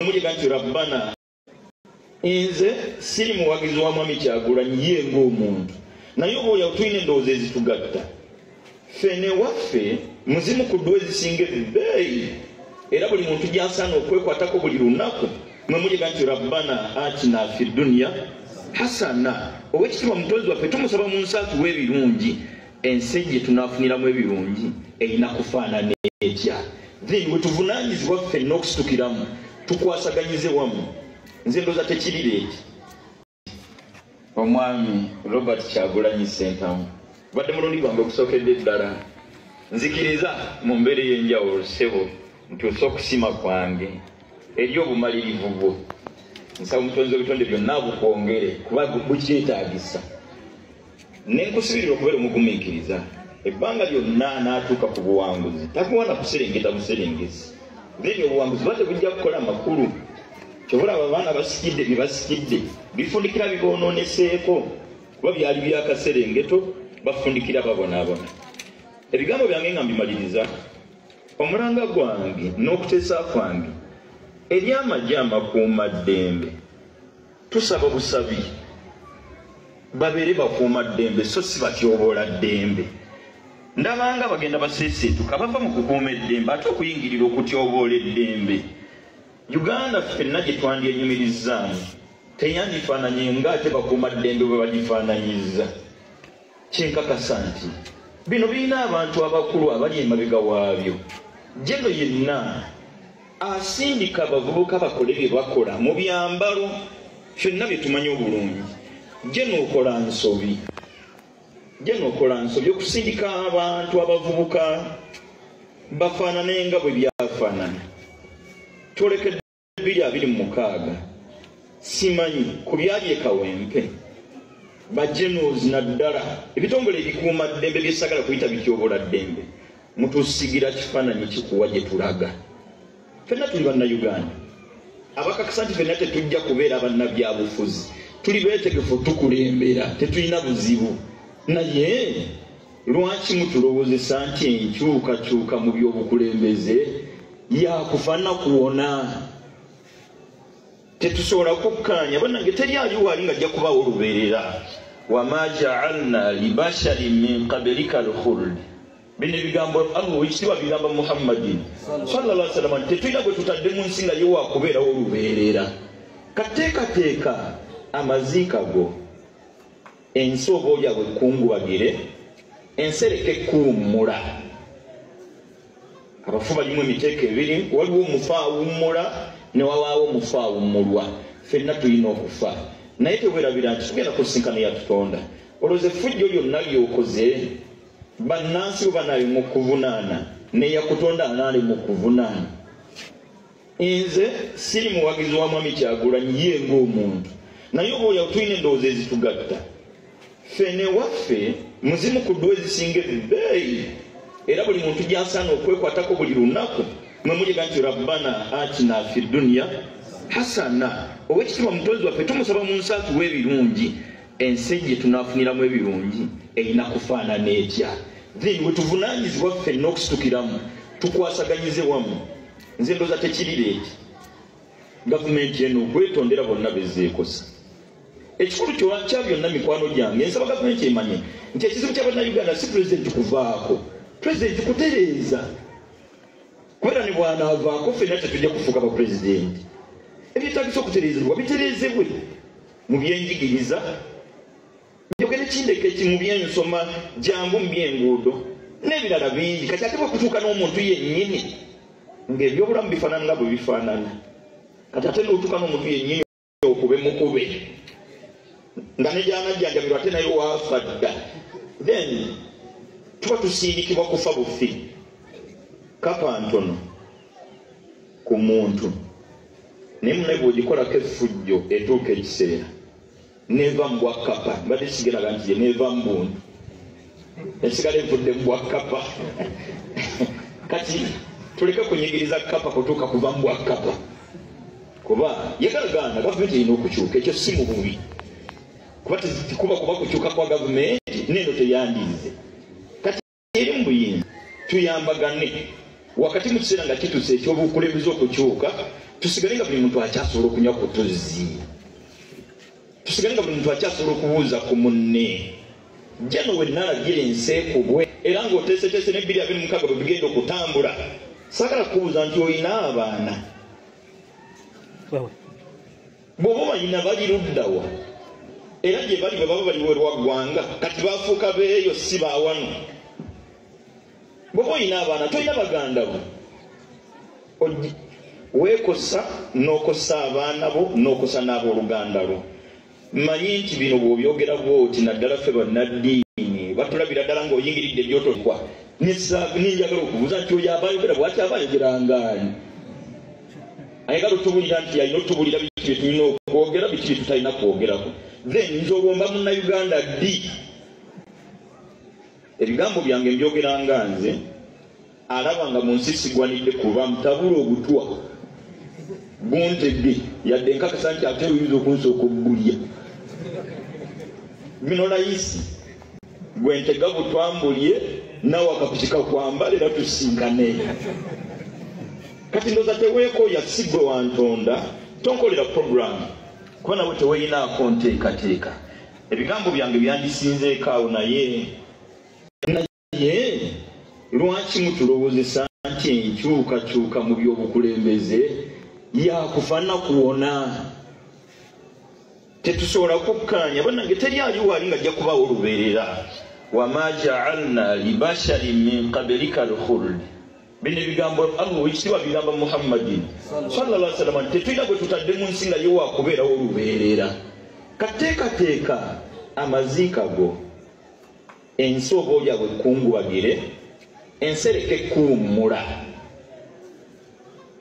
mujiga nti rabbana inze siri muwagizi wa mwami Kyagulanyi ye ng'omuntu naye oboolyawo tulina endowooza ezitugatta fene waffe muzimu ku ddwa ezisinga ebbeeyi era buli muntu gy'asaana okwekwatako buli lunaku mwe mujiga nti rabbana atina fi dunya hasana ow'ekitiibwa mutonzi waffe tumusaba mu nsi atuwa ebirungi ensi gye tunaafuniramu ebirungi erina kufaanana etya then bwe tuvunaanyizibwa ffenna okusitukiramu tukwasaganyize wamu nze ndooza tekiri leeti omwami Robert Kyagulanyi Ssentamu badde mulundi gwange okusookedde eddala nzikiriza mu mbeera ey'enjawulo ssebo ntuuse okusima kwange eri obumalirivu bwo nsaba omutonzi w'ebitonde byonna bukwongere kuba bukyetaagisa nenkusubirira okubeera omugumiikiriza ebbanga lyonna n'atuuka ku buwanguzi takuwana kuserengeta buserengezi then obuwanguzi bate bujja kukola amakulu kyobula abo abaana basikidde ne basikidde bifundikira bibonooneseeko kuba byali byakaserengeto bafundikira babonaabona ebigambo byange nga mbimaliriza omulanga gwange n'okuteesa kwange eri amagye amakuuma ddembe tusaba busabi babeere bakuuma ddembe so si batyoboola ddembe ndabanga bagenda baseeseetuka bava mu kukuuma eddembe ate okuyingirira okutyoboola eddembe Uganda ffenna gye twandyenyumirizzaamu teyandifaananye ng'ate bakuuma ddembe bwe bagifaananyizza kyenkakasa nti bino birina abantu abakulu abali emabega waabyo jeno yenna asindika abavubuka bakole bye bakola mu byambalo fyonna bye tumanyi obulungi jeno okola nsobi okusindika abantu abavubuka bafaanane nga bwe byafaanana twolekedde 2026 simanyi ku byali ekawempe bajenozi naddala ebitongole ebikuuma ddembe byesagala kuyita bityobola ddembe mutusigira kifaananyi kikuwa gye tulaga ffenna tuli bannayuganda abakakasa nti ffenna tetujja kubeera bannabyabufuzi tuli beetegefu tukulembera tetulina buzibu naye lwaki mutulowoozesa nti enkyukakyuka mu by'obukulembeze yakufaana kuwona tetusobola kukkaanya bannange teri aliwo ali ng'ajja kubaawo olubeerera wama ja'alna libasharin min qablika alkhuld bino ebigambo Allah ekitiibwa bigamba Muhammadin sallallahu alaihi wasallam tetulina gwe tutadde mu nsi nga ye waakubeerawo olubeerera kateekateeka amaziika go ensi oba olyawe kungubagire ensereke kuwummula abafu balimu emiteeko ebiri waliwo omufa awummula ne wawaawo omufa awummulwa ffenna tulina okufa naye tewerabira nti tugenda kusinkana yatutonda olowooza effujjo lyonna lyokoze bannansi bo banaali mu kuvunaana neyakutonda anaali mu kuvunaana nze siri muwagizi wa mwami Kyagulanyi ye ng'omuntu naye oboolyawo tulina endowooza ezitugatta fene waffe muzimu ku ddwa ezisinga ebbeeyi era buli muntu gy'asaana okwekwatako buli lunaku mwe mujiga nti rabbana atina fi dunya hasana ow'ekitiibwa mutonzi waffe tumusaba mu nsi atuwa ebirungi ensi gye tunaafuniramu ebirungi erina kufaanana etya then bwe tuvunaanyizibwa ffenna okusitukiramu tukwasaganyize wamu nze ndooza tekiri leeti gavumenti eno okwetondera bonna bezeekosa ekikulu kya byonna mikwano gyange ensaba gavumenti emanye nti ekizibu ky'abannayuganda si pulezidenti kuvaako pulezidenti kutereeza kubera ne bw'anaavaako ffenna tetujja kufuuka bapulezidenti ebyetaagisa okutereezebwa bitereezebwe mu byenjigiriza njogere kindeke mu byensoma jangu mu byenguudo n'ebirala bingi kati ate bwekutuuka n'omuntu yennyini ng'ebyobulamu bifaanana nga bwe bifaanana kati ate n'otuuka n'omuntu yennyini okube mukube nga ne gyanajjanjabirwa ate naye waafa dda then tuba tusindikibwa kufa bufi kapa ntono ku muntu naye munaye bw'ogikolako effujjo etuuka ekiseera neva mu bwakkapa mbadde sigeraga nti neva mu buntu esigala evudde mu bwakkapa kati tuleke kunyigiriza kkapa kutuuka kuva mu bwakkapa kuba yegalagaana gavumenti erina okukyuka ekyo si mu bubi kuba kukyuka kwa gavumenti neno teyandiize kati eri mu buyinza tuyambagane wakati mu kiseera nga kituse ekyobukulembeze okukyuka tusigale nga buli muntu akyasobola okunywa ku tuzzi, tusigale nga buli muntu akyasobola okubuuza ku munne. Jano we nalagira ensi ekubwe era ng'oteeseteese ne 2026 bwe bigenda okutambula, saagala kubuuza nti olina abaana bw'oba balina bali luddawa era gye bali bwe baba bali werwa ggwanga kati baafuuka beeyo si baawano. Bw'oba olina abaana tolina baganda bo, weekosa n'okosa abaana bo n'okosa n'abooluganda lwo. Manyi nti bino bw'obyogera bw'oti naddala ffe bannaddiini batulabira ddala ng'oyingiridde by'otolwa. Ninjagala okubuuza nti oyo aba ayogera bw'ati aba ayogerangaani? Ayagala otubulira nti alina otubulira biki bye tulina okwogera, biki bye tutalina kwogerako. Then nze olwomba munnayuganda ddi ebigambo byange mbyogeranga nze alaba nga mu nsi sigwanidde kuba mutabula obutwa buntedde yadde nkakasa nti ate oyinza okunsooka obbulya. Bino layisi gwe ntega butwambulye nawe akapiki kakwambala era tusinkane. Kati ndoza teweekooya si gwe wantonda tonkolera programu kuba nawe teweyinaako nteekateeka. Ebigambo byange byandisinzeeko awo naye lwaki mutulowoozesa nti enkyukakyuka mu by'obukulembeze yakufaana kuwona? Tetusobola kukkaanya bannange, teri aliwaali nga ajja kubaawo olubeerera. Wama ja'alna libasharin min qablika al-khuld. Bino ebigambo Allah ekitiibwa bigamba Muhammadin sallallahu alaihi wasallam, tetulina gwe tutadde mu nsi nga ye waakubeerawo olubeerera. Kateekateeka amaziika go ensi oba olya bwe kungubagire, ensereka ekkuwummula.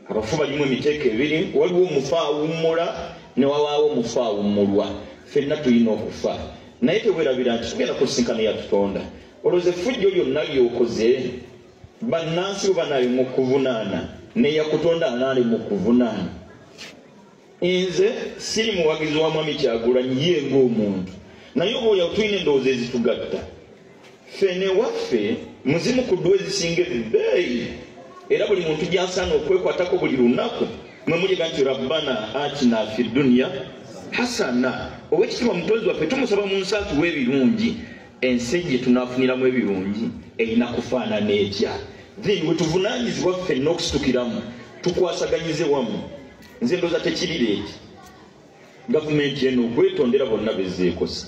Abafu balimu emiteeko ebiri, waliwo omufa awummula ne wabaawo omufa awummulwa. Ffenna tulina okufa naye teweerabira nti tugenda kusinkana yatutonda. Olowooza effujjo lyonna lyokoze bannansi oba naali mu kuvunaana neyakutonda anaali mu kuvunaana. Nze siri muwagizi wa Mwami Kyagulanyi ye ng'omuntu, naye oba olyawo tulina endowooza ezitugatta. Ffene waffe muzimu ku ddwa ezisinga ebbeeyi era buli muntu gy'asaana okwekwatako buli lunaku mwe muliga nti rabbana atina fi dunya hasana. Owekitiibwa mutonzi waffe tumusaba mu nsi atuwa ebirungi, ensi gye tunaafuniramu ebirungi erina kufaanana etya. Then we tuvunaanyizibwa ffenna okusitukiramu tukwasaganyize wamu. Nze ndooza tekiri leeti gavumenti eno okwetondera bonna bezzeekosa.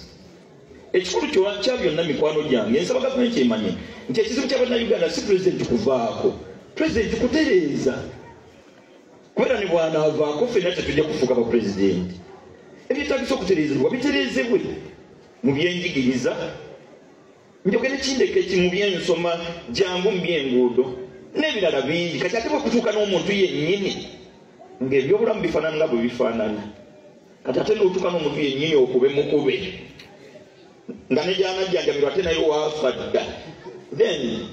Ekikulu kya byonna mikwano gyange nsaba gavumenti emanye nti ekizibu kya bannayuganda si pulezidenti kuvaako, pulezidenti kutereeza. Kubeera ne bw'anaavaako ffenna tetujja kufuuka bapulezidenti. Ebyetaagisa okutereezebwa bitereezebwe mu byenjigiriza. Njogera ekindeke mu byensoma jangu mu byenguudo n'ebirala bingi. Kati ate bwe kutuuka n'omuntu yennyini ng'ebyobulamu bifaanana nga bwe bifaanana. Kati ate n'otuuka n'omuntu yennyini okube mukube nga ne gyanajjanjabirwa ate naye waafa dda, then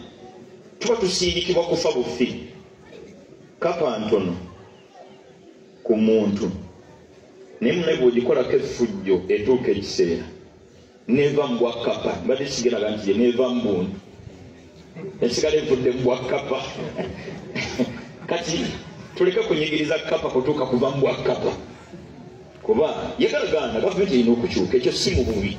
tuba tusiirikibwa kufa bufi. Kapa ntono ku muntu naye munaye bw'ogikolako effujjo etuuka ekiseera neva mu Bwakkapa. Mbadde sigeraga nti neva mu buntu esigala envudde mu Bwakkapa. Kati tuleke kunyigiriza Kapa kutuuka kuva mu Bwakkapa kuba yegalagaana gavumenti erina okukyuka, ekyo si mu bubi.